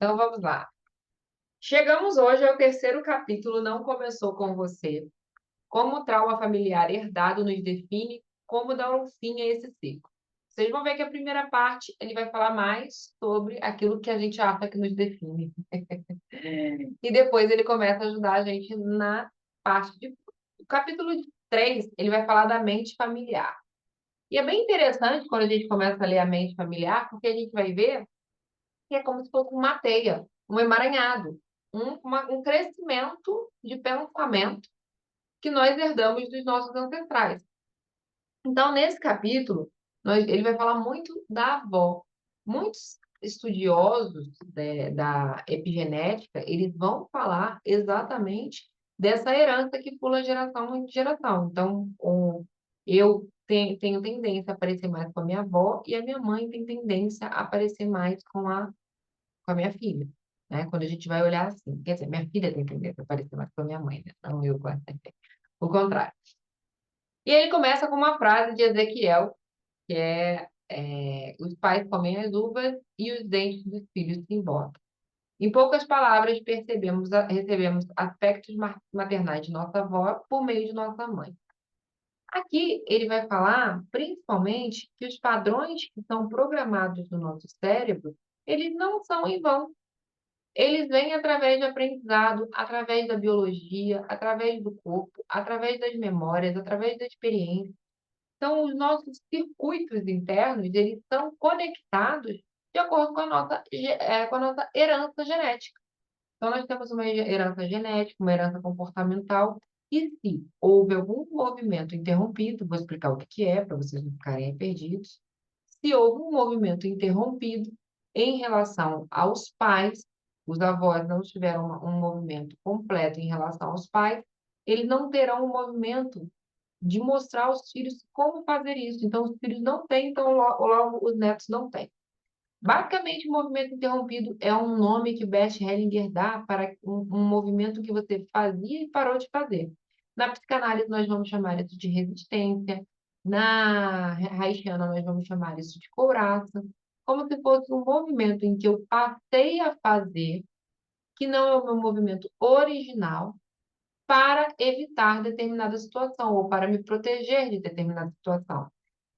Então vamos lá. Chegamos hoje ao terceiro capítulo, Não Começou com Você. Como o trauma familiar herdado nos define, como dar um fim a esse ciclo. Vocês vão ver que a primeira parte ele vai falar mais sobre aquilo que a gente acha que nos define. E depois ele começa a ajudar a gente na parte de. O capítulo 3 ele vai falar da mente familiar. E é bem interessante quando a gente começa a ler a mente familiar, porque a gente vai ver que é como se fosse uma teia, um emaranhado, um crescimento de pensamento que nós herdamos dos nossos ancestrais. Então, nesse capítulo, ele vai falar muito da avó. Muitos estudiosos da epigenética, eles vão falar exatamente dessa herança que pula geração em geração. Então, eu tenho tendência a parecer mais com a minha avó e a minha mãe tem tendência a parecer mais com a minha filha, né? Quando a gente vai olhar assim, quer dizer, minha filha tem tendência a parecer mais com a minha mãe, né? Não eu com a o contrário. E ele começa com uma frase de Ezequiel, que os pais comem as uvas e os dentes dos filhos se embotam. Em poucas palavras, recebemos aspectos maternais de nossa avó por meio de nossa mãe. Aqui ele vai falar, principalmente, que os padrões que são programados no nosso cérebro, eles não são em vão. Eles vêm através do aprendizado, através da biologia, através do corpo, através das memórias, através da experiência. Então, os nossos circuitos internos, eles estão conectados de acordo com com a nossa herança genética. Então, nós temos uma herança genética, uma herança comportamental, e se houve algum movimento interrompido, vou explicar o que que é, para vocês não ficarem perdidos. Se houve um movimento interrompido em relação aos pais, os avós não tiveram um movimento completo em relação aos pais, eles não terão um movimento de mostrar aos filhos como fazer isso. Então, os filhos não têm, então logo os netos não têm. Basicamente, o movimento interrompido é um nome que Bert Hellinger dá para um movimento que você fazia e parou de fazer. Na psicanálise, nós vamos chamar isso de resistência. Na haitiana, nós vamos chamar isso de couraça. Como se fosse um movimento em que eu passei a fazer, que não é o meu movimento original, para evitar determinada situação, ou para me proteger de determinada situação,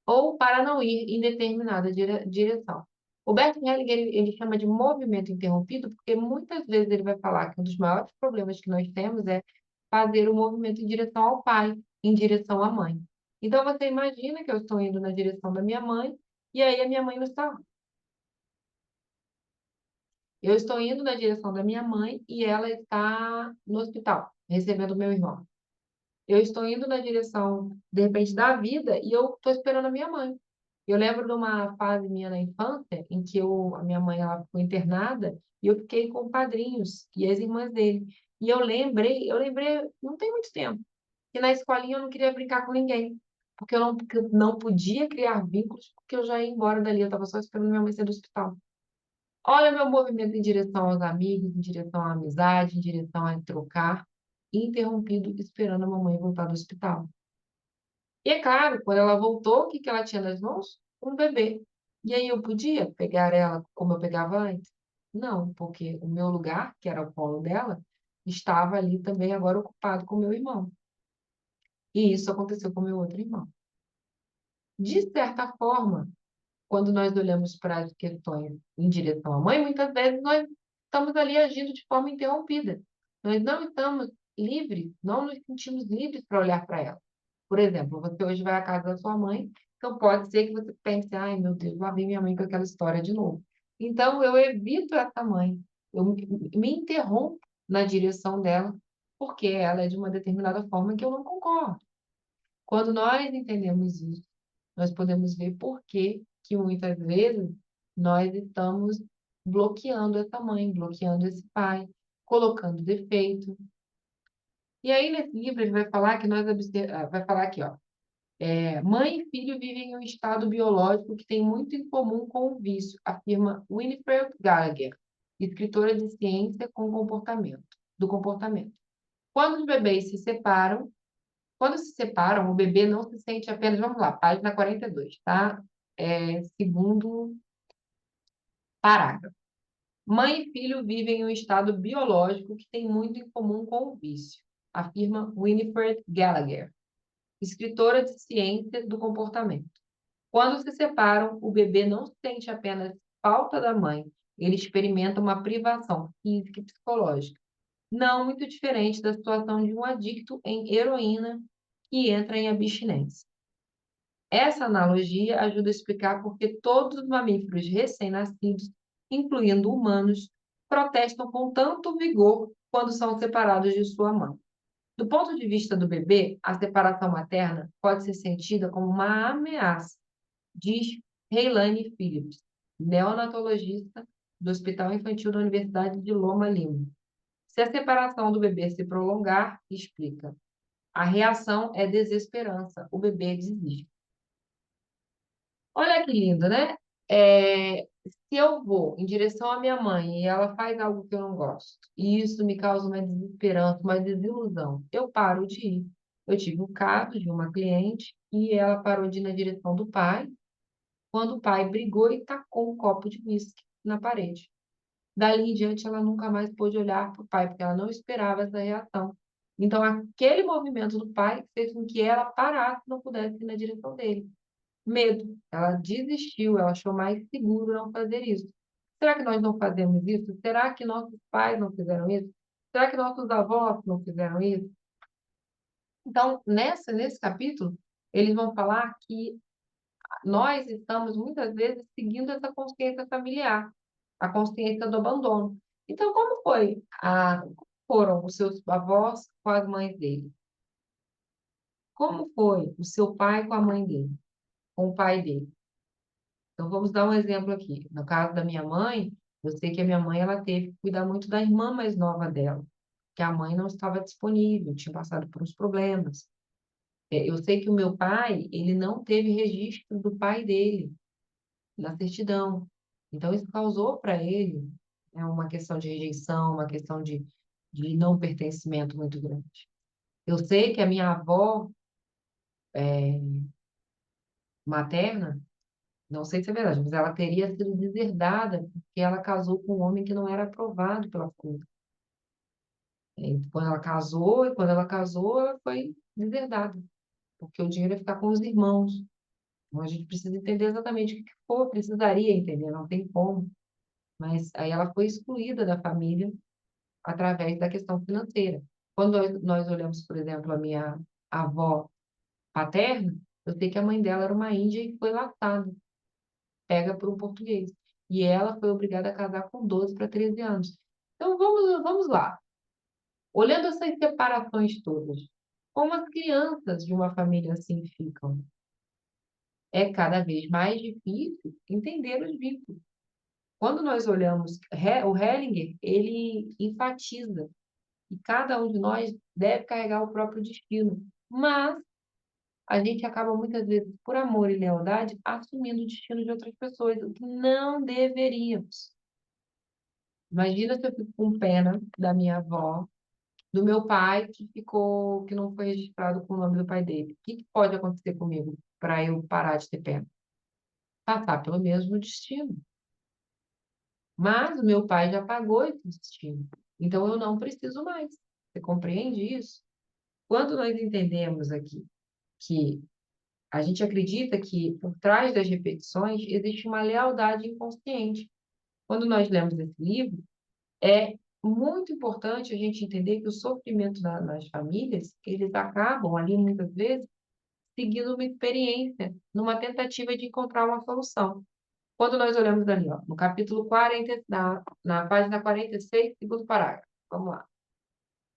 ou para não ir em determinada direção. O Bert Hellinger, ele chama de movimento interrompido, porque muitas vezes ele vai falar que um dos maiores problemas que nós temos é fazer o movimento em direção ao pai, em direção à mãe. Então, você imagina que eu estou indo na direção da minha mãe, e aí a minha mãe não está. Eu estou indo na direção da minha mãe e ela está no hospital, recebendo o meu irmão. Eu estou indo na direção, de repente, da vida e eu estou esperando a minha mãe. Eu lembro de uma fase minha na infância em que a minha mãe ela ficou internada e eu fiquei com padrinhos e as irmãs dele. E eu lembrei, não tem muito tempo, que na escolinha eu não queria brincar com ninguém, porque eu não podia criar vínculos, porque eu já ia embora dali, eu estava só esperando minha mãe sair do hospital. Olha o meu movimento em direção aos amigos, em direção à amizade, em direção a trocar, interrompido esperando a mamãe voltar do hospital. E é claro, quando ela voltou, o que que ela tinha nas mãos? Um bebê. E aí eu podia pegar ela como eu pegava antes? Não, porque o meu lugar, que era o colo dela, estava ali também agora ocupado com o meu irmão. E isso aconteceu com o meu outro irmão. De certa forma, quando nós olhamos para as questões em direção à mãe, muitas vezes nós estamos ali agindo de forma interrompida. Nós não estamos livres, não nos sentimos livres para olhar para ela. Por exemplo, você hoje vai à casa da sua mãe, então pode ser que você pense, ai meu Deus, lá vem minha mãe com aquela história de novo. Então eu evito essa mãe, eu me interrompo na direção dela, porque ela é de uma determinada forma que eu não concordo. Quando nós entendemos isso, nós podemos ver por que muitas vezes nós estamos bloqueando essa mãe, bloqueando esse pai, colocando defeito. E aí, nesse livro, ele vai falar que vai falar aqui, ó, mãe e filho vivem em um estado biológico que tem muito em comum com o vício, afirma Winifred Gallagher, escritora de ciência do comportamento. Quando os bebês se separam, Quando se separam, o bebê não se sente apenas, vamos lá, página 42, tá? Segundo parágrafo. Mãe e filho vivem em um estado biológico que tem muito em comum com o vício, afirma Winifred Gallagher, escritora de ciência do comportamento. Quando se separam, o bebê não sente apenas falta da mãe, ele experimenta uma privação física e psicológica, não muito diferente da situação de um adicto em heroína que entra em abstinência. Essa analogia ajuda a explicar por que todos os mamíferos recém-nascidos, incluindo humanos, protestam com tanto vigor quando são separados de sua mãe. Do ponto de vista do bebê, a separação materna pode ser sentida como uma ameaça, diz Reilane Phillips, neonatologista do Hospital Infantil da Universidade de Loma Lima. Se a separação do bebê se prolongar, explica, a reação é desesperança, o bebê desiste. Olha que lindo, né? Se eu vou em direção à minha mãe e ela faz algo que eu não gosto, e isso me causa uma desesperança, uma desilusão, eu paro de ir. Eu tive um caso de uma cliente e ela parou de ir na direção do pai, quando o pai brigou e tacou um copo de uísque na parede. Dali em diante, ela nunca mais pôde olhar para o pai, porque ela não esperava essa reação. Então, aquele movimento do pai fez com que ela parasse, não pudesse ir na direção dele. Medo. Ela desistiu, ela achou mais seguro não fazer isso. Será que nós não fazemos isso? Será que nossos pais não fizeram isso? Será que nossos avós não fizeram isso? Então, nesse capítulo, eles vão falar que nós estamos muitas vezes seguindo essa consciência familiar, a consciência do abandono. Então, como foram os seus avós com as mães dele? Como foi o seu pai com a mãe dele, com o pai dele? Então, vamos dar um exemplo aqui. No caso da minha mãe, eu sei que a minha mãe ela teve que cuidar muito da irmã mais nova dela, que a mãe não estava disponível, tinha passado por uns problemas. Eu sei que o meu pai, ele não teve registro do pai dele na certidão. Então, isso causou para ele, né, uma questão de rejeição, uma questão de não pertencimento muito grande. Eu sei que a minha avó materna, não sei se é verdade, mas ela teria sido deserdada porque ela casou com um homem que não era aprovado pela família. Quando ela casou, ela foi deserdada, porque o dinheiro ia ficar com os irmãos. Então, a gente precisa entender exatamente o que for, precisaria entender, não tem como. Mas aí ela foi excluída da família através da questão financeira. Quando nós olhamos, por exemplo, a minha avó paterna, eu sei que a mãe dela era uma índia e foi laçada, pega por um português. E ela foi obrigada a casar com 12 para 13 anos. Então, vamos lá. Olhando essas separações todas, como as crianças de uma família assim ficam? É cada vez mais difícil entender os vínculos. Quando nós olhamos o Hellinger, ele enfatiza que cada um de nós deve carregar o próprio destino, mas a gente acaba muitas vezes, por amor e lealdade, assumindo o destino de outras pessoas, o que não deveríamos. Imagina se eu fico com pena da minha avó, do meu pai que não foi registrado com o nome do pai dele. O que pode acontecer comigo para eu parar de ter pena? Passar pelo mesmo destino. Mas o meu pai já pagou esse destino. Então eu não preciso mais. Você compreende isso? Quando nós entendemos aqui que a gente acredita que por trás das repetições existe uma lealdade inconsciente. Quando nós lemos esse livro, é muito importante a gente entender que o sofrimento nas famílias, eles acabam ali muitas vezes seguindo uma experiência, numa tentativa de encontrar uma solução. Quando nós olhamos ali, ó, no capítulo 40, na página 46, segundo parágrafo. Vamos lá.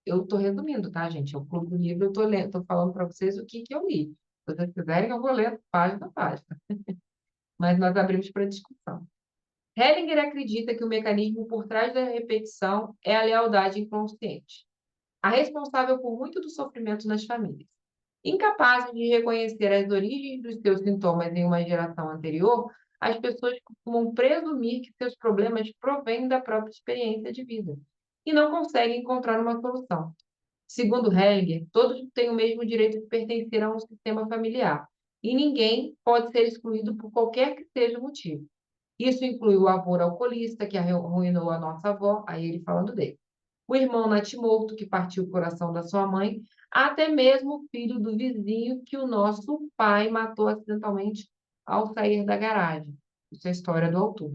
Eu estou resumindo, tá, gente? É o Clube do Livro, eu estou lendo, estou falando para vocês o que eu li. Se vocês quiserem, eu vou ler página a página. Mas nós abrimos para discussão. Hellinger acredita que o mecanismo por trás da repetição é a lealdade inconsciente, a responsável por muito do sofrimento nas famílias. Incapazes de reconhecer as origens dos seus sintomas em uma geração anterior, as pessoas costumam presumir que seus problemas provêm da própria experiência de vida e não conseguem encontrar uma solução. Segundo Hellinger, todos têm o mesmo direito de pertencer a um sistema familiar e ninguém pode ser excluído por qualquer que seja o motivo. Isso inclui o avô alcoolista, que arruinou a nossa avó, aí ele falando dele. O irmão natimorto, que partiu o coração da sua mãe, até mesmo o filho do vizinho, que o nosso pai matou acidentalmente ao sair da garagem. Isso é a história do autor.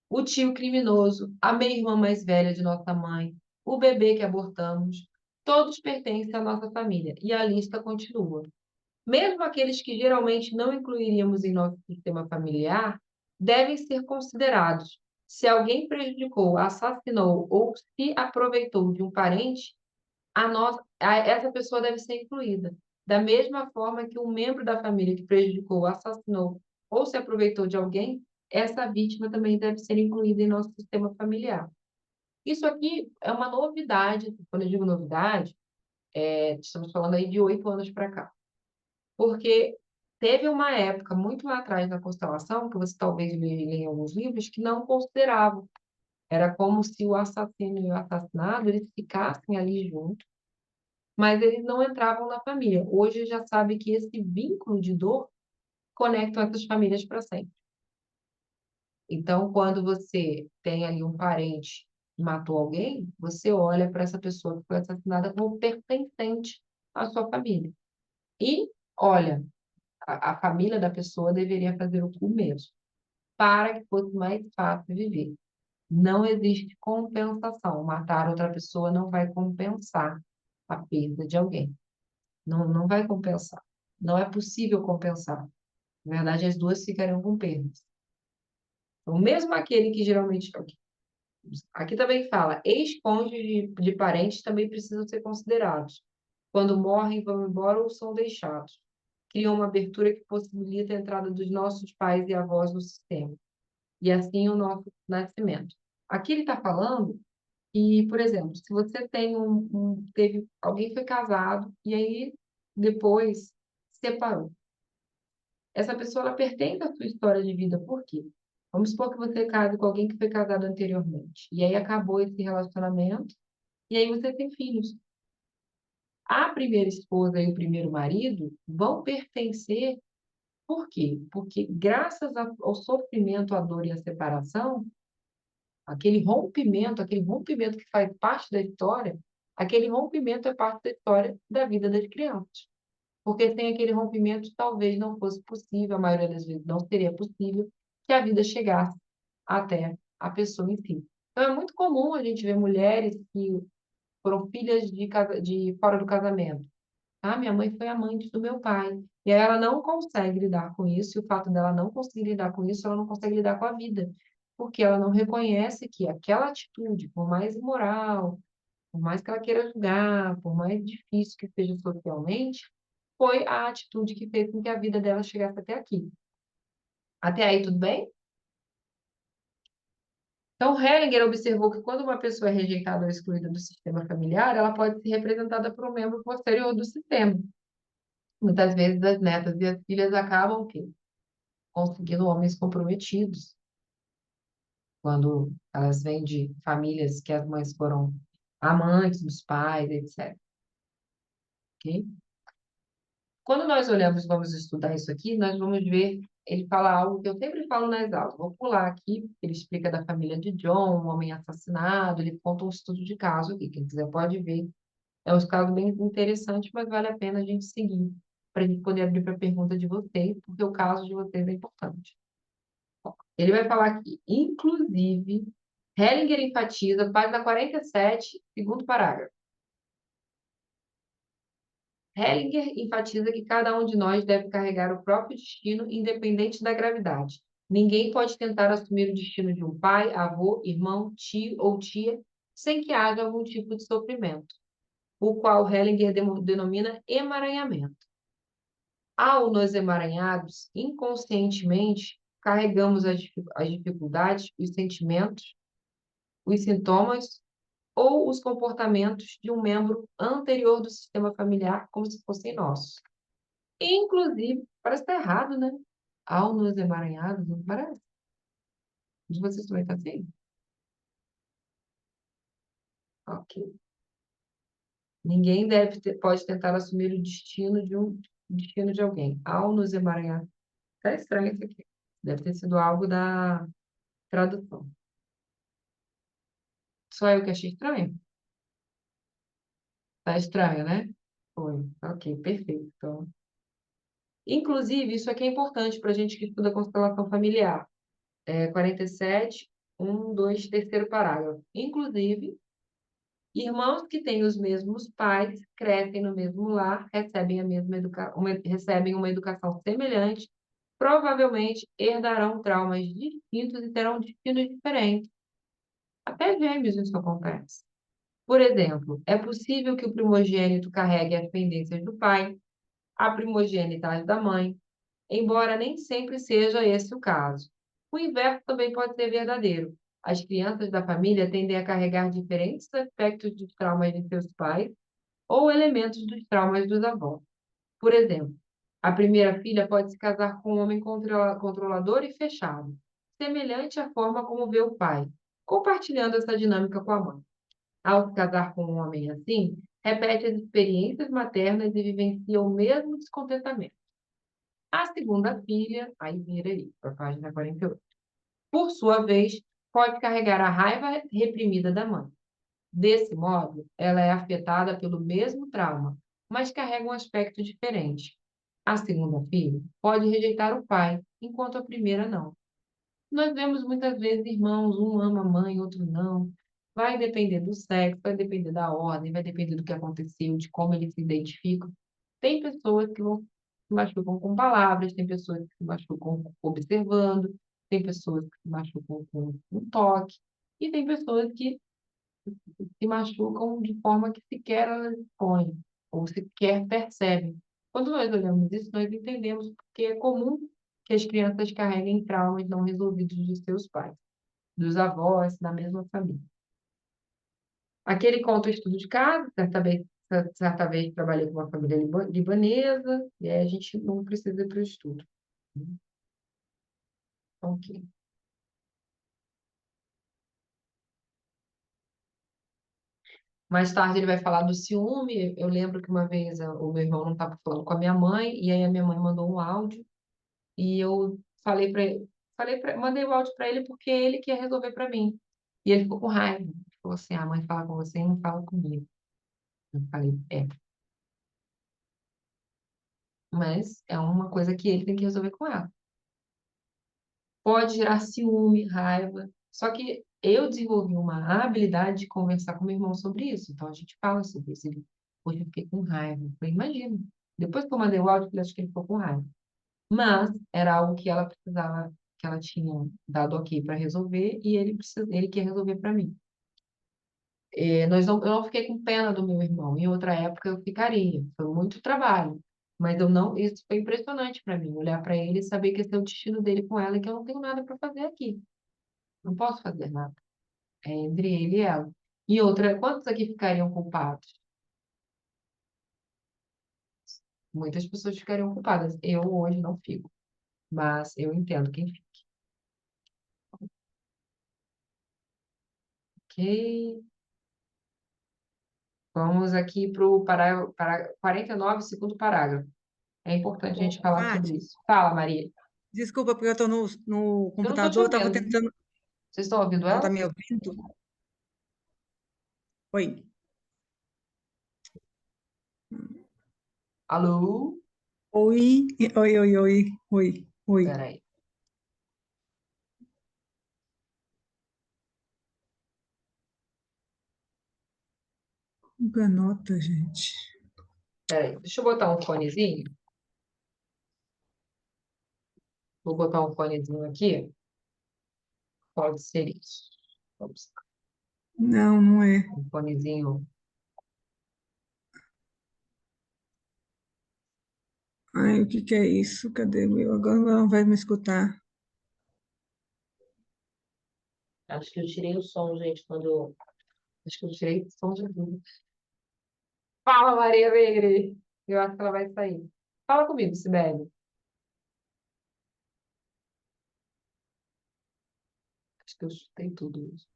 O tio criminoso, a meia-irmã mais velha de nossa mãe, o bebê que abortamos, todos pertencem à nossa família, e a lista continua. Mesmo aqueles que geralmente não incluiríamos em nosso sistema familiar, devem ser considerados. Se alguém prejudicou, assassinou ou se aproveitou de um parente, essa pessoa deve ser incluída. Da mesma forma que um membro da família que prejudicou, assassinou ou se aproveitou de alguém, essa vítima também deve ser incluída em nosso sistema familiar. Isso aqui é uma novidade. Quando eu digo novidade, estamos falando aí de 8 anos para cá. Porque teve uma época muito lá atrás na constelação, que você talvez leia em alguns livros, que não consideravam. Era como se o assassino e o assassinado eles ficassem ali juntos, mas eles não entravam na família. Hoje já sabe que esse vínculo de dor conecta essas famílias para sempre. Então, quando você tem ali um parente que matou alguém, você olha para essa pessoa que foi assassinada como pertencente à sua família. E olha, a família da pessoa deveria fazer o mesmo, para que fosse mais fácil viver. Não existe compensação. Matar outra pessoa não vai compensar a perda de alguém. Não, não vai compensar. Não é possível compensar. Na verdade, as duas ficariam com perdas. Então, mesmo aquele que geralmente. Aqui também fala, ex-cônjuges de parentes também precisam ser considerados. Quando morrem, vão embora ou são deixados. Criam uma abertura que possibilita a entrada dos nossos pais e avós no sistema. E assim o nosso nascimento. Aqui ele está falando que, por exemplo, se você tem teve, alguém foi casado e aí depois separou. Essa pessoa ela pertence à sua história de vida. Por quê? Vamos supor que você case com alguém que foi casado anteriormente. E aí acabou esse relacionamento, e aí você tem filhos. A primeira esposa e o primeiro marido vão pertencer. Por quê? Porque graças ao sofrimento, à dor e à separação, aquele rompimento que faz parte da história, aquele rompimento é parte da história da vida das crianças. Porque sem aquele rompimento, talvez não fosse possível, a maioria das vezes não seria possível, que a vida chegasse até a pessoa em si. Então, é muito comum a gente ver mulheres que foram filhas de fora do casamento. Ah, minha mãe foi amante do meu pai. E aí ela não consegue lidar com isso, e o fato dela não conseguir lidar com isso, ela não consegue lidar com a vida. Porque ela não reconhece que aquela atitude, por mais imoral, por mais que ela queira julgar, por mais difícil que seja socialmente, foi a atitude que fez com que a vida dela chegasse até aqui. Até aí, tudo bem? Então, Hellinger observou que quando uma pessoa é rejeitada ou excluída do sistema familiar, ela pode ser representada por um membro posterior do sistema. Muitas vezes as netas e as filhas acabam o quê? Conseguindo homens comprometidos, quando elas vêm de famílias que as mães foram amantes dos pais, etc. Ok? Quando nós olhamos, vamos estudar isso aqui, nós vamos ver, ele fala algo que eu sempre falo nas aulas. Vou pular aqui, ele explica da família de John, um homem assassinado, ele conta um estudo de caso aqui, quem quiser pode ver. É um caso bem interessante, mas vale a pena a gente seguir, para a gente poder abrir para a pergunta de vocês, porque o caso de vocês é importante. Ele vai falar aqui, inclusive, Hellinger enfatiza, página 47, segundo parágrafo. Hellinger enfatiza que cada um de nós deve carregar o próprio destino, independente da gravidade. Ninguém pode tentar assumir o destino de um pai, avô, irmão, tio ou tia, sem que haja algum tipo de sofrimento, o qual Hellinger denomina emaranhamento. Ao nos emaranhados, inconscientemente, carregamos as dificuldades, os sentimentos, os sintomas ou os comportamentos de um membro anterior do sistema familiar, como se fossem nossos. Inclusive, parece estar errado, né? Ao nos emaranhados, não parece? De vocês também está assim? Ok. Ninguém pode tentar assumir o destino de alguém. Ao nos emaranhar. Tá estranho isso aqui. Deve ter sido algo da tradução. Só eu que achei estranho? Tá estranho, né? Foi. Ok, perfeito. Então, inclusive, isso aqui é importante para a gente que estuda constelação familiar. 47, 2, terceiro parágrafo. Inclusive, irmãos que têm os mesmos pais, crescem no mesmo lar, recebem recebem uma educação semelhante, provavelmente herdarão traumas distintos e terão destinos diferentes. Até gêmeos isso acontece. Por exemplo, é possível que o primogênito carregue as pendências do pai, a primogenitalidade da mãe, embora nem sempre seja esse o caso. O inverso também pode ser verdadeiro. As crianças da família tendem a carregar diferentes aspectos dos traumas de seus pais ou elementos dos traumas dos avós. Por exemplo, a primeira filha pode se casar com um homem controlador e fechado, semelhante à forma como vê o pai, compartilhando essa dinâmica com a mãe. Ao se casar com um homem assim, repete as experiências maternas e vivencia o mesmo descontentamento. A segunda filha, aí vira aí, para a página 48, por sua vez, pode carregar a raiva reprimida da mãe. Desse modo, ela é afetada pelo mesmo trauma, mas carrega um aspecto diferente. A segunda filha pode rejeitar o pai, enquanto a primeira não. Nós vemos muitas vezes irmãos, um ama a mãe, outro não. Vai depender do sexo, vai depender da ordem, vai depender do que aconteceu, de como eles se identificam. Tem pessoas que vão se machucam com palavras, tem pessoas que se machucam observando, tem pessoas que se machucam com um toque, e tem pessoas que se machucam de forma que sequer elas expõem, ou sequer percebem. Quando nós olhamos isso, nós entendemos que é comum que as crianças carreguem traumas não resolvidos dos seus pais, dos avós, da mesma família. Aquele conta estudo de casa, certa vez trabalhei com uma família libanesa, e aí a gente não precisa ir para o estudo. Ok. Mais tarde ele vai falar do ciúme. Eu lembro que uma vez o meu irmão não estava falando com a minha mãe, e aí a minha mãe mandou um áudio, e eu falei para ele, mandei o áudio para ele porque ele quer resolver para mim. E ele ficou com raiva. Ele falou assim: a mãe fala com você e não fala comigo. Eu falei: é, mas é uma coisa que ele tem que resolver com ela. Pode gerar ciúme, raiva. Só que eu desenvolvi uma habilidade de conversar com meu irmão sobre isso. Então a gente fala sobre isso. Hoje eu fiquei com raiva. Eu falei: imagina. Depois que eu mandei o áudio, eu acho que ele ficou com raiva. Mas era algo que ela precisava, que ela tinha dado ok para resolver e ele quer resolver para mim. Eu não fiquei com pena do meu irmão. Em outra época eu ficaria. Foi muito trabalho. Mas eu não, isso foi impressionante para mim, olhar para ele e saber que esse é o destino dele com ela e que eu não tenho nada para fazer aqui. Não posso fazer nada. É entre ele e ela. E outra, quantos aqui ficariam culpados? Muitas pessoas ficariam culpadas. Eu hoje não fico, mas eu entendo quem fica. Ok. Vamos aqui para o 49, segundo parágrafo. É importante a gente Ô, falar sobre Fátima, isso. Fala, Maria. desculpa porque eu estou no Eu não estou te computador, eu estava ouvindo. tentando. Vocês estão ouvindo Não está ela? me ouvindo? Oi. Alô? Oi, oi, oi, oi, oi, oi. Peraí. Ganota, gente. Peraí. Deixa eu botar um fonezinho. Vou botar um fonezinho aqui. Pode ser isso. Vamos lá. Não, não é. Um fonezinho. Ai, o que que é isso? Cadê meu? Agora não vai me escutar. Acho que eu tirei o som, gente, quando eu... Acho que eu tirei o som de tudo. Fala, Maria Alegre. Eu acho que ela vai sair. Fala comigo, Sibeli. Acho que eu chutei tudo isso.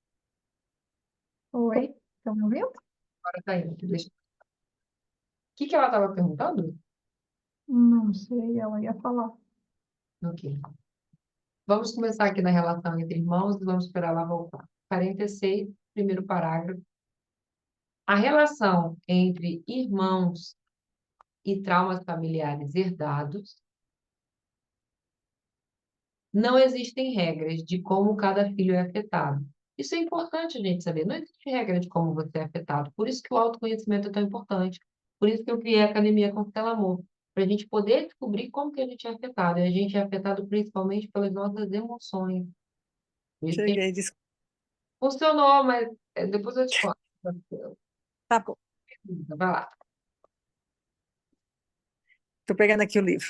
Oi, estão me ouvindo? Agora tá indo. Deixa... O que que ela estava perguntando? Não sei, ela ia falar. Ok. Vamos começar aqui na relação entre irmãos e vamos esperar ela voltar. 46, primeiro parágrafo. A relação entre irmãos e traumas familiares herdados, não existem regras de como cada filho é afetado. Isso é importante a gente saber. Não existe regra de como você é afetado. Por isso que o autoconhecimento é tão importante. Por isso que eu criei a Academia Constela Amor, para a gente poder descobrir como que a gente é afetado. E a gente é afetado principalmente pelas nossas emoções. Por isso que Cheguei, desculpa. funcionou, mas depois eu te conto. Tá bom. Vai lá. Estou pegando aqui o livro.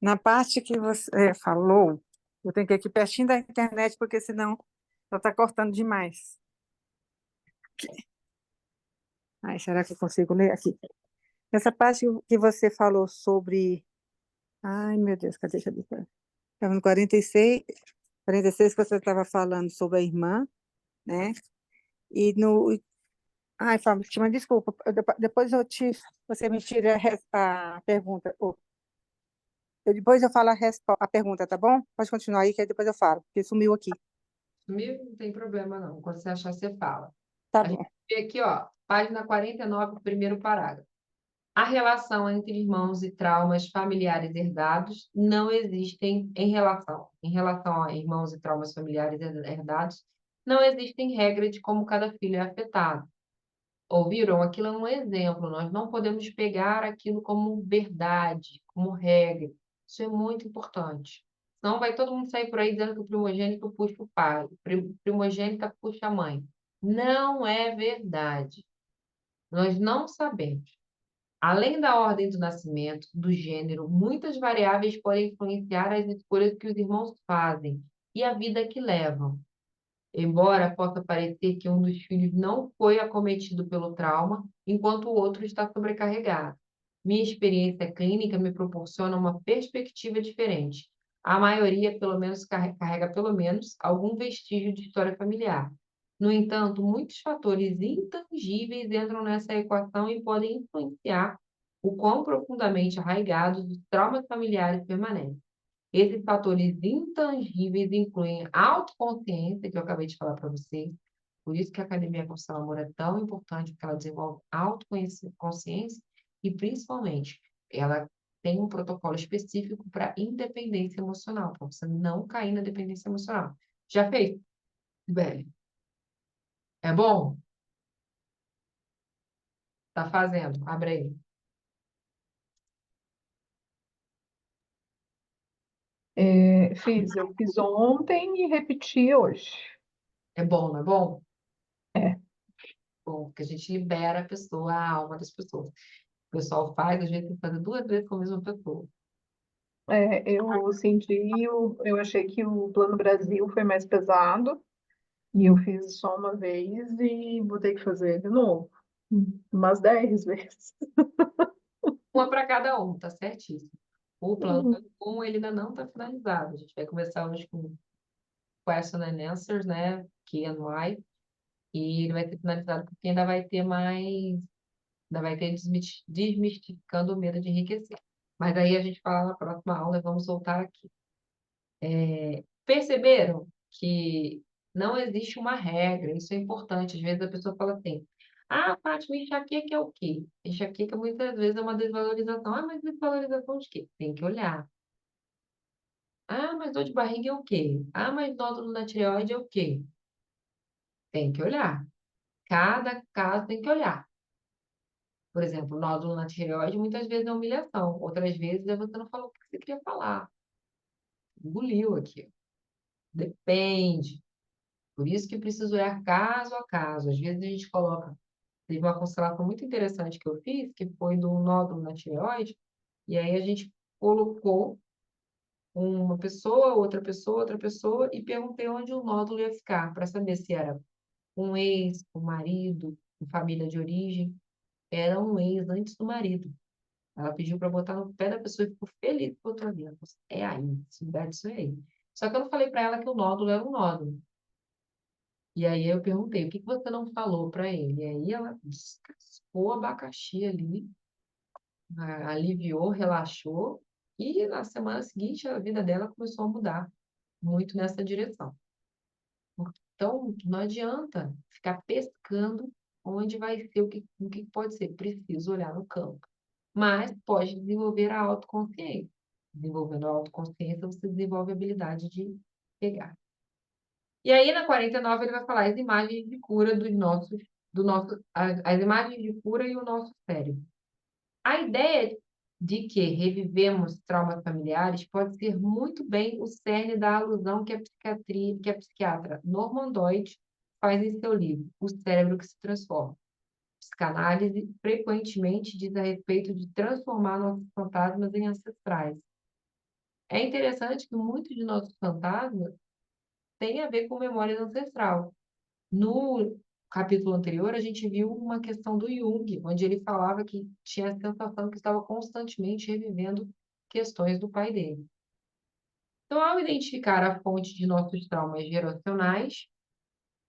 Na parte que você falou, eu tenho que ir aqui pertinho da internet, porque senão ela está cortando demais. Ai, será que eu consigo ler aqui? Essa parte que você falou sobre. Ai, meu Deus, cadê? Estava no 46 que você estava falando sobre a irmã, né? E no. Ai, Fátima, desculpa, depois você me tira a pergunta. Depois eu falo a pergunta, tá bom? Pode continuar aí, que aí depois eu falo, porque sumiu aqui. Comigo não tem problema, não. Quando você achar, você fala. Tá A gente bom. vê aqui, ó, página 49, primeiro parágrafo. A relação entre irmãos e traumas familiares herdados não existem em relação a irmãos e traumas familiares herdados, não existem regras de como cada filho é afetado. Ouviram? Aquilo é um exemplo. Nós não podemos pegar aquilo como verdade, como regra. Isso é muito importante. Senão vai todo mundo sair por aí dizendo que o primogênito puxa o pai, o primogênita puxa a mãe. Não é verdade. Nós não sabemos. Além da ordem do nascimento, do gênero, muitas variáveis podem influenciar as escolhas que os irmãos fazem e a vida que levam. Embora possa parecer que um dos filhos não foi acometido pelo trauma, enquanto o outro está sobrecarregado. Minha experiência clínica me proporciona uma perspectiva diferente. A maioria, pelo menos, carrega pelo menos algum vestígio de história familiar. No entanto, muitos fatores intangíveis entram nessa equação e podem influenciar o quão profundamente arraigados os traumas familiares permanecem. Esses fatores intangíveis incluem a autoconsciência, que eu acabei de falar para vocês. Por isso que a Academia Constelação Amor é tão importante, porque ela desenvolve autoconsciência e, principalmente, ela tem um protocolo específico para independência emocional, para você não cair na dependência emocional. Já fez? Velho. É bom? Tá fazendo? Abre aí. Eu fiz ontem e repeti hoje. É bom, não é bom? É, Bom, porque a gente libera a pessoa, a alma das pessoas. O pessoal faz, às vezes tem que fazer 2 vezes com a mesma pessoa. eu senti, eu achei que o Plano Brasil foi mais pesado e eu fiz só uma vez e vou ter que fazer de novo, umas 10 vezes. Uma para cada um, tá certíssimo. O plano um ele ainda não está finalizado. A gente vai começar hoje com Question and Answers, né? Q&Y, e ele vai ser finalizado porque ainda vai ter mais, ainda vai ter desmistificando o medo de enriquecer. Mas aí a gente fala na próxima aula e vamos voltar aqui. Perceberam que não existe uma regra, isso é importante. Às vezes a pessoa fala assim, ah, Fátima, enxaqueca é o quê? Enxaqueca muitas vezes é uma desvalorização. Ah, mas desvalorização de quê? Tem que olhar. Ah, mas dor de barriga é o quê? Ah, mas nódulo na tireoide é o quê? Tem que olhar. Cada caso tem que olhar. Por exemplo, nódulo na tireoide muitas vezes é humilhação, outras vezes é você não falou o que você queria falar. Engoliu aqui. Depende. Por isso que precisa olhar caso a caso. Às vezes a gente coloca. Teve uma constelação muito interessante que eu fiz, que foi do nódulo na tireoide, e aí a gente colocou uma pessoa, outra pessoa, e perguntei onde o nódulo ia ficar, para saber se era um ex, um marido, uma família de origem. Era um ex antes do marido. Ela pediu para botar no pé da pessoa e ficou feliz por outra vida. Eu falei, é aí, se der disso é aí. Só que eu não falei para ela que o nódulo era um nódulo. E aí eu perguntei, o que que você não falou para ele? E aí ela descascou o abacaxi ali, aliviou, relaxou. E na semana seguinte, a vida dela começou a mudar muito nessa direção. Então, não adianta ficar pescando onde vai ser o que pode ser. Preciso olhar no campo. Mas pode desenvolver a autoconsciência. Desenvolvendo a autoconsciência, você desenvolve a habilidade de pegar. E aí, na 49, ele vai falar as imagens de cura as imagens de cura e o nosso cérebro. A ideia de que revivemos traumas familiares pode ser muito bem o cerne da alusão que a psiquiatra Norman Doidge faz em seu livro, O Cérebro que se Transforma. Psicanálise frequentemente diz a respeito de transformar nossos fantasmas em ancestrais. É interessante que muitos de nossos fantasmas têm a ver com memória ancestral. No capítulo anterior, a gente viu uma questão do Jung, onde ele falava que tinha a sensação que estava constantemente revivendo questões do pai dele. Então, ao identificar a fonte de nossos traumas geracionais,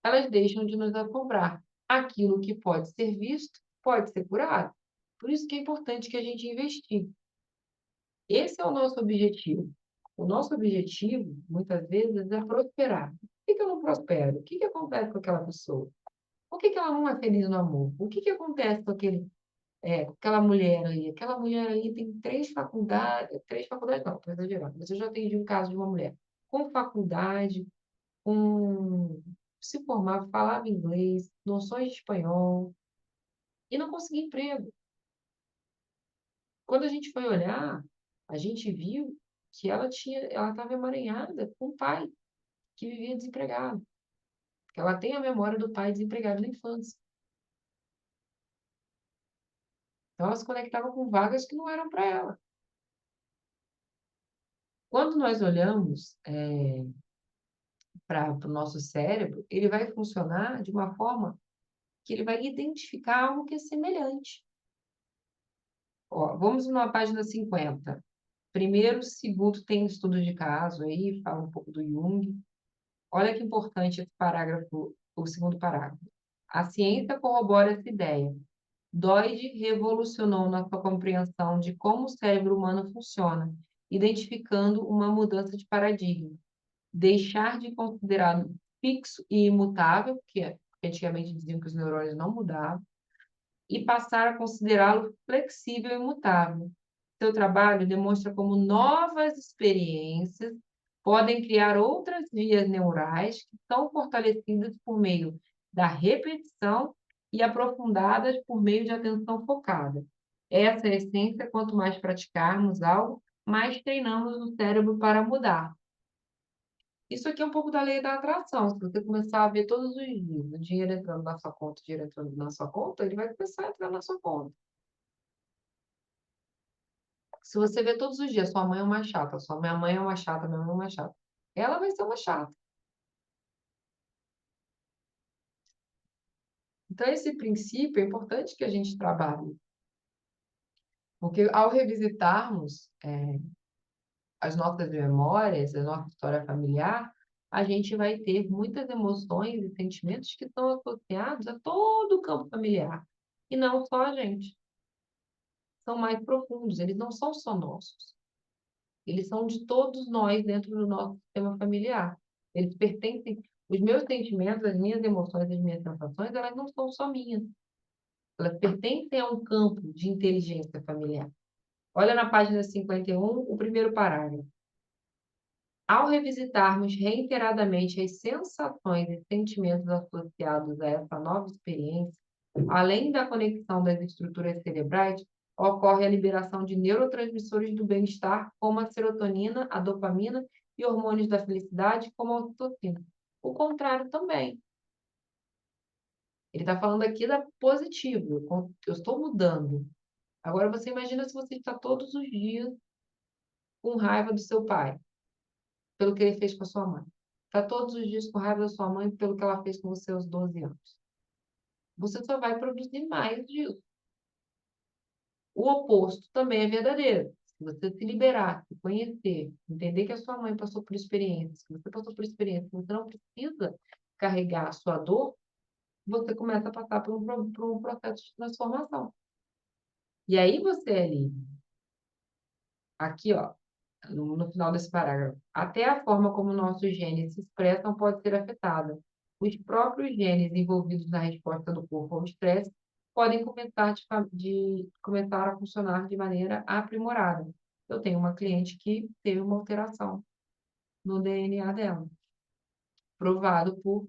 elas deixam de nos assombrar. Aquilo que pode ser visto, pode ser curado. Por isso que é importante que a gente investigue. Esse é o nosso objetivo. O nosso objetivo, muitas vezes, é prosperar. Por que eu não prospero? O que acontece com aquela pessoa? Por que ela não é feliz no amor? O que acontece com aquela mulher aí? Aquela mulher aí tem 3 faculdades não, estou exagerando, mas eu já atendi um caso de uma mulher com faculdade, se formava, falava inglês, noções de espanhol, e não conseguia emprego. Quando a gente foi olhar, a gente viu que ela estava emaranhada com um pai que vivia desempregado. Que ela tem a memória do pai desempregado na infância. Então, ela se conectava com vagas que não eram para ela. Quando nós olhamos para o nosso cérebro, ele vai funcionar de uma forma que ele vai identificar algo que é semelhante. Ó, vamos na página 50. Primeiro, segundo, tem estudo de caso aí, fala um pouco do Jung. Olha que importante esse parágrafo, o segundo parágrafo. A ciência corrobora essa ideia. Doide revolucionou na sua compreensão de como o cérebro humano funciona, identificando uma mudança de paradigma. Deixar de considerá-lo fixo e imutável, que antigamente diziam que os neurônios não mudavam, e passar a considerá-lo flexível e imutável. Seu trabalho demonstra como novas experiências podem criar outras vias neurais que são fortalecidas por meio da repetição e aprofundadas por meio de atenção focada. Essa é a essência, quanto mais praticarmos algo, mais treinamos o cérebro para mudar. Isso aqui é um pouco da lei da atração. Se você começar a ver todos os dias o dinheiro entrando na sua conta, o dinheiro entrando na sua conta, ele vai começar a entrar na sua conta. Se você vê todos os dias, sua mãe é uma chata, minha mãe é uma chata, minha mãe é uma chata, ela vai ser uma chata. Então, esse princípio é importante que a gente trabalhe. Porque ao revisitarmos as nossas memórias, a nossa história familiar, a gente vai ter muitas emoções e sentimentos que estão associados a todo o campo familiar. E não só a gente. São mais profundos, eles não são só nossos. Eles são de todos nós dentro do nosso sistema familiar. Eles pertencem, os meus sentimentos, as minhas emoções, as minhas sensações, elas não são só minhas. Elas pertencem a um campo de inteligência familiar. Olha na página 51, o primeiro parágrafo. Ao revisitarmos reiteradamente as sensações e sentimentos associados a essa nova experiência, além da conexão das estruturas cerebrais, ocorre a liberação de neurotransmissores do bem-estar, como a serotonina, a dopamina e hormônios da felicidade, como a ocitocina. O contrário também. Ele está falando aqui da positivo. Eu estou mudando. Agora você imagina se você está todos os dias com raiva do seu pai, pelo que ele fez com a sua mãe. Está todos os dias com raiva da sua mãe pelo que ela fez com você aos 12 anos. Você só vai produzir mais disso. O oposto também é verdadeiro. Se você se liberar, se conhecer, entender que a sua mãe passou por experiências, que você passou por experiências, você não precisa carregar a sua dor, você começa a passar por um processo de transformação. E aí você é livre. Aqui, ó, no final desse parágrafo. Até a forma como nossos genes se expressam pode ser afetada. Os próprios genes envolvidos na resposta do corpo ao estresse podem começar a funcionar de maneira aprimorada. Eu tenho uma cliente que teve uma alteração no DNA dela, provado por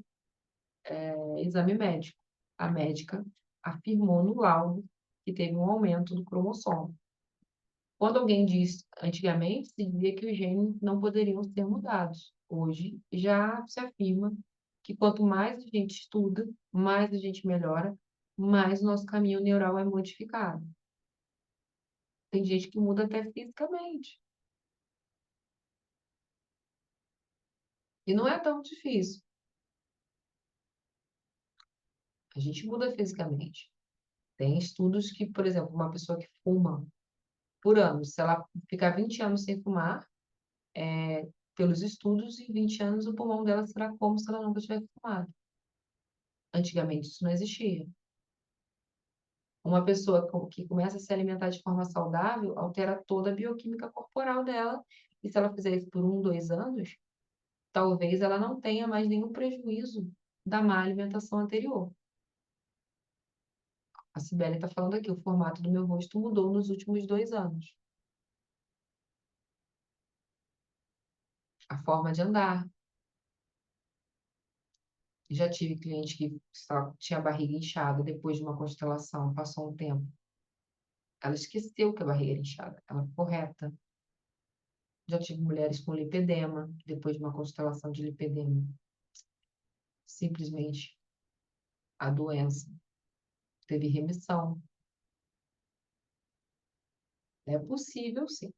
exame médico. A médica afirmou no laudo que teve um aumento do cromossomo. Quando alguém diz, antigamente, se dizia que os genes não poderiam ser mudados. Hoje já se afirma que quanto mais a gente estuda, mais a gente melhora, mais o nosso caminho neural é modificado. Tem gente que muda até fisicamente. E não é tão difícil. A gente muda fisicamente. Tem estudos que, por exemplo, uma pessoa que fuma por anos, se ela ficar 20 anos sem fumar, pelos estudos, em 20 anos o pulmão dela será como se ela nunca tivesse fumado. Antigamente isso não existia. Uma pessoa que começa a se alimentar de forma saudável altera toda a bioquímica corporal dela. E se ela fizer isso por 1, 2 anos, talvez ela não tenha mais nenhum prejuízo da má alimentação anterior. A Cibele está falando aqui, o formato do meu rosto mudou nos últimos 2 anos. A forma de andar. Já tive cliente que só tinha a barriga inchada depois de uma constelação, passou um tempo. Ela esqueceu que a barriga era inchada, ela ficou reta. Já tive mulheres com lipedema, depois de uma constelação de lipedema. Simplesmente a doença teve remissão. É possível, sim.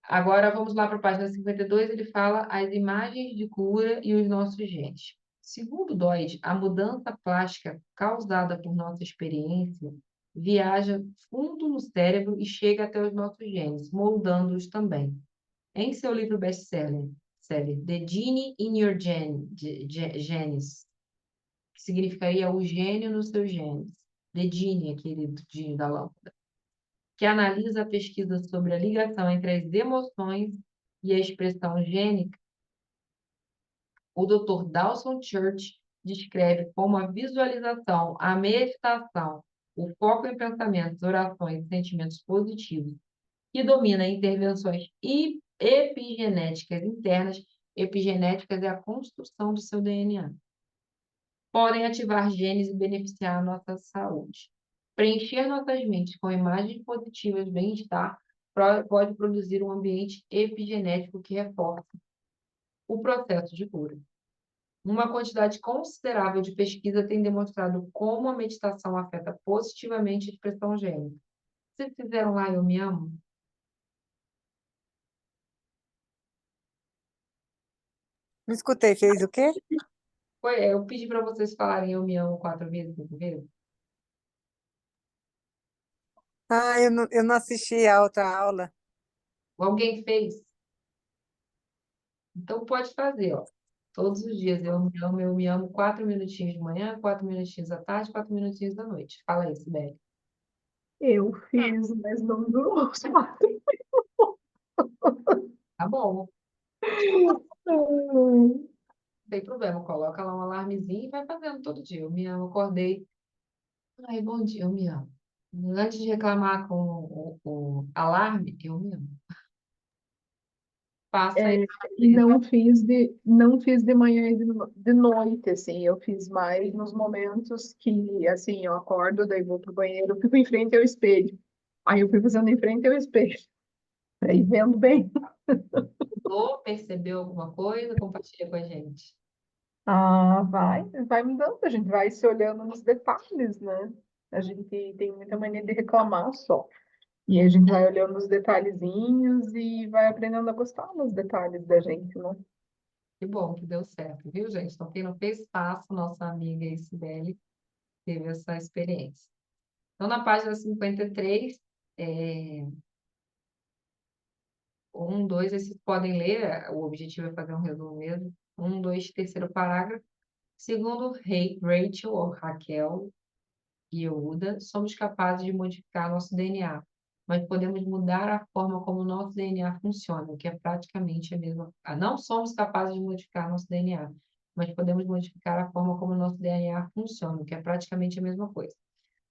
Agora vamos lá para a página 52, ele fala as imagens de cura e os nossos genes. Segundo Doid, a mudança plástica causada por nossa experiência viaja fundo no cérebro e chega até os nossos genes, moldando-os também. Em seu livro best-seller, The Gene in Your Genes, que significaria o gênio nos seus genes. The Gene, aquele gênio da lâmpada, que analisa a pesquisa sobre a ligação entre as emoções e a expressão gênica, o Dr. Dawson Church descreve como a visualização, a meditação, o foco em pensamentos, orações e sentimentos positivos, que domina intervenções epigenéticas internas. Epigenéticas é a construção do seu DNA. Podem ativar genes e beneficiar a nossa saúde. Preencher nossas mentes com imagens positivas de bem-estar pode produzir um ambiente epigenético que reforça o processo de cura. Uma quantidade considerável de pesquisa tem demonstrado como a meditação afeta positivamente a expressão gênica. Vocês fizeram lá Eu Me Amo? Não escutei, fez o quê? Eu pedi para vocês falarem Eu Me Amo 4 vezes, 5 vezes. Ah, eu não assisti a outra aula. Alguém fez? Então pode fazer, ó. Todos os dias eu me amo 4 minutinhos de manhã, 4 minutinhos à tarde, 4 minutinhos da noite. Fala aí, Sibeli. Eu fiz, mas não durou os 4. Tá bom, Hum. não tem problema. Coloca lá um alarmezinho e vai fazendo todo dia. Eu me amo, acordei. Ai, bom dia, eu me amo. Antes de reclamar com o alarme, eu me amo. Passa aí. Não fiz de manhã e de noite, assim, eu fiz mais nos momentos que, assim, eu acordo, daí vou pro banheiro, fico em frente ao espelho. Aí eu fui fazendo em frente ao espelho, aí vendo bem. Mudou, percebeu alguma coisa? Compartilha com a gente. Ah, vai mudando, a gente vai se olhando nos detalhes, né? A gente tem muita mania de reclamar só. E a gente vai olhando os detalhezinhos e vai aprendendo a gostar dos detalhes da gente, né? Que bom que deu certo, viu, gente? Então, quem não fez, faça. Nossa amiga Sibeli teve essa experiência. Então, na página 53, 2, vocês podem ler, o objetivo é fazer um resumo mesmo. 2, terceiro parágrafo. Segundo Rachel ou Raquel e Yehuda, somos capazes de modificar nosso DNA, mas podemos mudar a forma como o nosso DNA funciona, que é praticamente a mesma. Não somos capazes de modificar nosso DNA, mas podemos modificar a forma como o nosso DNA funciona, que é praticamente a mesma coisa.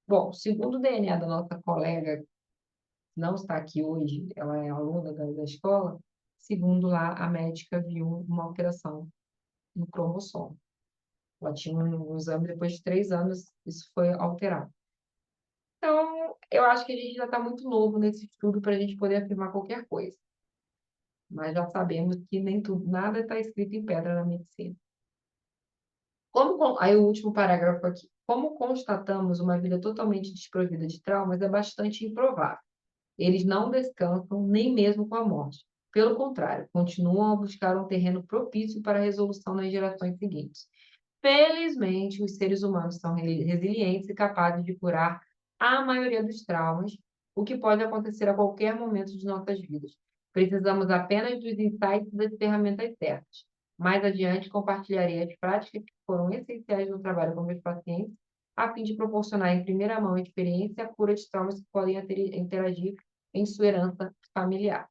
Bom, segundo o DNA da nossa colega, que não está aqui hoje, ela é aluna da escola, segundo lá, a médica viu uma alteração no cromossomo. Ela tinha um exame, depois de 3 anos, isso foi alterado. Então, eu acho que a gente já está muito novo nesse estudo para a gente poder afirmar qualquer coisa. Mas já sabemos que nem tudo, nada está escrito em pedra na medicina. Aí o último parágrafo aqui. Como constatamos uma vida totalmente desprovida de traumas é bastante improvável. Eles não descansam nem mesmo com a morte. Pelo contrário, continuam a buscar um terreno propício para a resolução nas gerações seguintes. Felizmente, os seres humanos são resilientes e capazes de curar a maioria dos traumas, o que pode acontecer a qualquer momento de nossas vidas. Precisamos apenas dos insights e das ferramentas certas. Mais adiante, compartilharei as práticas que foram essenciais no trabalho com meus pacientes, a fim de proporcionar em primeira mão a experiência e a cura de traumas que podem interagir em sua herança familiar.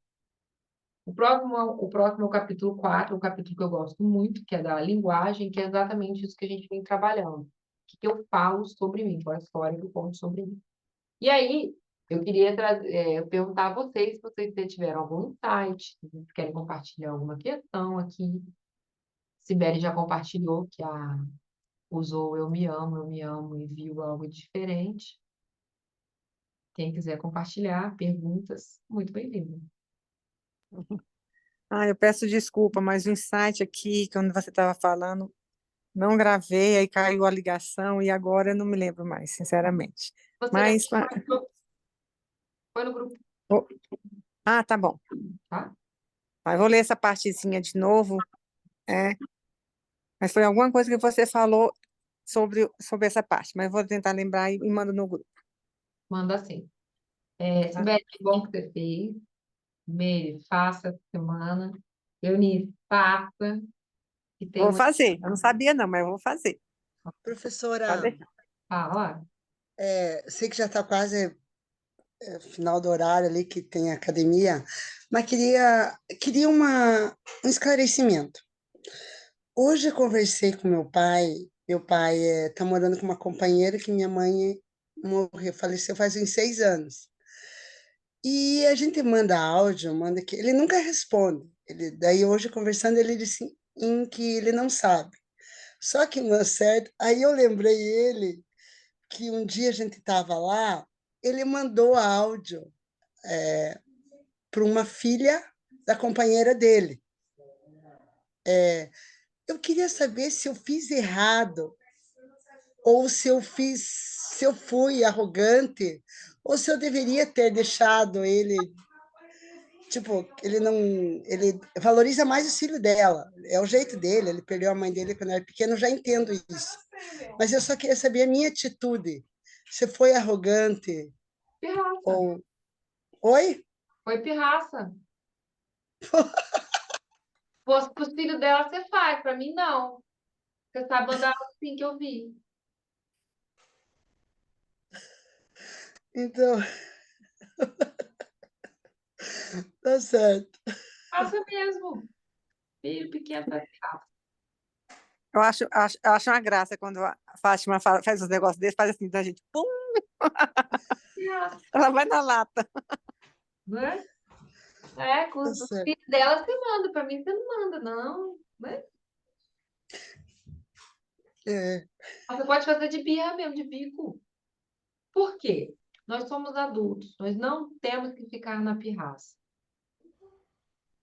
O próximo é o capítulo 4, um capítulo que eu gosto muito, que é da linguagem, que é exatamente isso que a gente vem trabalhando. O que que eu falo sobre mim, qual é a história que eu conto sobre mim. E aí, eu queria perguntar a vocês se vocês tiveram algum insight, se vocês querem compartilhar alguma questão aqui. Sibeli já compartilhou que usou eu me amo e viu algo diferente. Quem quiser compartilhar perguntas, muito bem-vindo. Eu peço desculpa, mas o insight aqui, quando você estava falando, não gravei, aí caiu a ligação e agora eu não me lembro mais, sinceramente. Você Mas, foi no grupo, tá bom. tá? Mas vou ler essa partezinha de novo. É, mas foi alguma coisa que você falou sobre essa parte, mas eu vou tentar lembrar e mando no grupo. Manda sim. Tá? Sibeli, que bom que você fez. Meire, faça essa semana. Eunice, faça. E tem Vou uma fazer. Eu não sabia não, mas eu vou fazer. Pode Professora, deixar. fala. sei que já está quase final do horário ali que tem academia, mas queria um esclarecimento. Hoje eu conversei com meu pai está morando com uma companheira que minha mãe morreu, faleceu faz uns 6 anos. E a gente manda áudio, manda que ele nunca responde. Daí hoje conversando ele disse que ele não sabe. Só que não é certo. Aí eu lembrei ele que um dia a gente estava lá, ele mandou áudio para uma filha da companheira dele. Eu queria saber se eu fiz errado, ou se eu fui arrogante, ou se eu deveria ter deixado ele. Tipo, ele valoriza mais o filho dela. É o jeito dele, ele perdeu a mãe dele quando era pequeno, eu já entendo isso. Mas eu só queria saber a minha atitude. Se foi arrogante Pirraça. ou... Oi? Foi pirraça. Fosse pro filho dela, você faz. Pra mim, não. Você sabe mandar assim que eu vi. Então, tá certo. Faça mesmo. Filho pequeno faz pirraça. Eu acho uma graça quando a Fátima faz os negócios desses, faz assim da gente. Pum, Pirraça, ela vai na lata. não é? Com Tá os certo. filhos dela você manda. Pra mim, você não manda, não. Né? É, Você pode fazer de birra mesmo, de bico. Por quê? Nós somos adultos. Nós não temos que ficar na pirraça.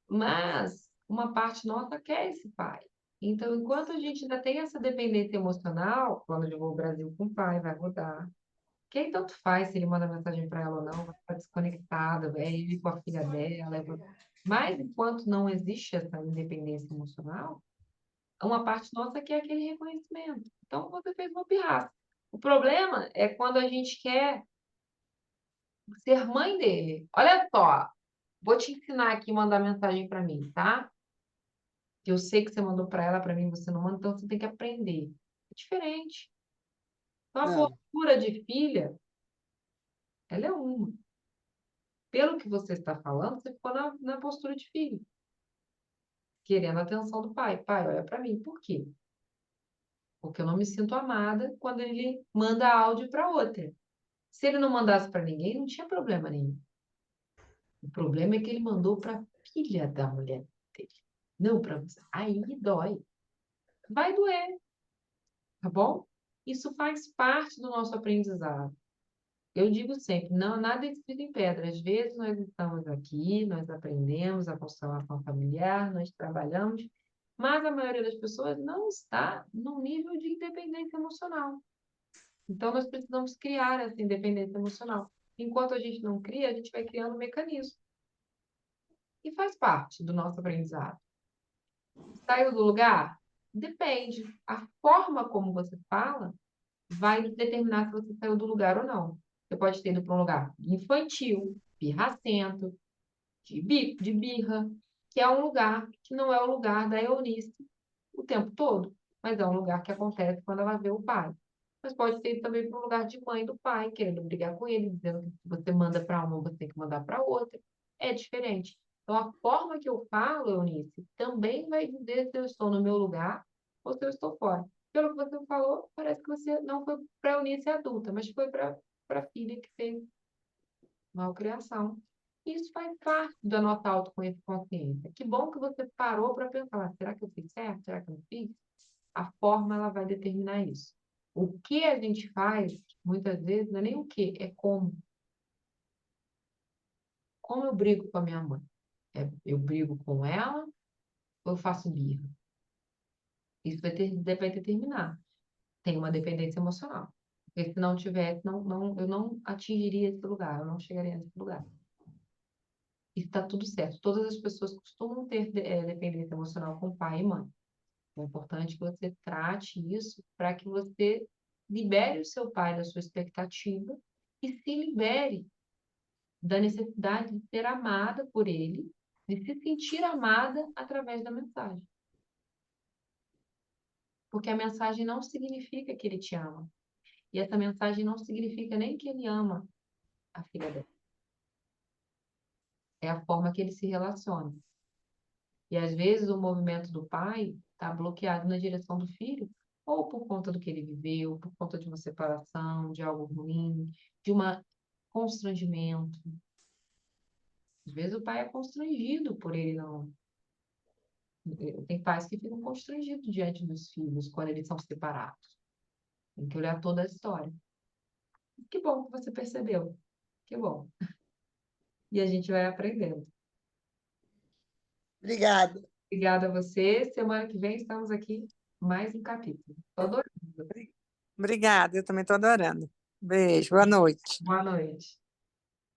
Mas uma parte nossa quer esse pai. Então, enquanto a gente ainda tem essa dependência emocional, quando eu vou ao Brasil com o pai, vai rodar. Quem tanto faz se ele manda mensagem para ela ou não, vai ficar desconectada, é ele com a filha dela. Mas enquanto não existe essa independência emocional, uma parte nossa quer aquele reconhecimento. Então, você fez uma pirraça. O problema é quando a gente quer ser mãe dele. Olha só, vou te ensinar aqui a mandar mensagem para mim, tá? Eu sei que você mandou para ela, para mim você não manda, então você tem que aprender. É diferente. Então, a não, postura de filha, ela é uma. pelo que você está falando, você ficou na postura de filho, querendo a atenção do pai. Pai, olha para mim. Por quê? Porque eu não me sinto amada quando ele manda áudio para outra. Se ele não mandasse para ninguém, não tinha problema nenhum. O problema é que ele mandou para a filha da mulher dele, não para você. Aí dói. Vai doer, tá bom? Isso faz parte do nosso aprendizado. Eu digo sempre, não, nada é escrito em pedra. Às vezes nós estamos aqui, nós aprendemos a constelação familiar, nós trabalhamos, mas a maioria das pessoas não está no nível de independência emocional. Então, nós precisamos criar essa independência emocional. Enquanto a gente não cria, a gente vai criando um mecanismo. E faz parte do nosso aprendizado. Saiu do lugar? Depende. A forma como você fala vai determinar se você saiu do lugar ou não. Você pode ter ido para um lugar infantil, pirracento, de birra, que é um lugar que não é o lugar da Eunice o tempo todo, mas é um lugar que acontece quando ela vê o pai. Mas pode ser também para um lugar de mãe do pai, querendo brigar com ele, dizendo que se você manda para uma, você tem que mandar para outra. É diferente. Então, a forma que eu falo, Eunice, também vai dizer se eu estou no meu lugar ou se eu estou fora. Pelo que você falou, parece que você não foi para a Eunice adulta, mas foi para a filha que fez malcriação. Isso faz parte da nossa autoconsciência. Que bom que você parou para pensar, será que eu fiz certo? Será que eu não fiz? A forma, ela vai determinar isso. O que a gente faz, muitas vezes, não é nem o que, é como. Como eu brigo com a minha mãe? Eu brigo com ela ou eu faço birra? Isso vai determinar. Tem uma dependência emocional. Porque se não tivesse, eu não atingiria esse lugar, eu não chegaria nesse lugar. E está tudo certo. Todas as pessoas costumam ter dependência emocional com pai e mãe. É importante que você trate isso para que você libere o seu pai da sua expectativa e se libere da necessidade de ser amada por ele, de se sentir amada através da mensagem. Porque a mensagem não significa que ele te ama. E essa mensagem não significa nem que ele ama a filha dela. É a forma que ele se relaciona. E às vezes o movimento do pai está bloqueado na direção do filho, ou por conta do que ele viveu, por conta de uma separação, de algo ruim, de um constrangimento. Às vezes o pai é constrangido por ele não. Tem pais que ficam constrangidos diante dos filhos quando eles são separados. Tem que olhar toda a história. Que bom que você percebeu. Que bom. E a gente vai aprendendo. Obrigada. Obrigada a você. Semana que vem estamos aqui mais um capítulo. Estou adorando. Obrigada, eu também estou adorando. Beijo, boa noite. Boa noite.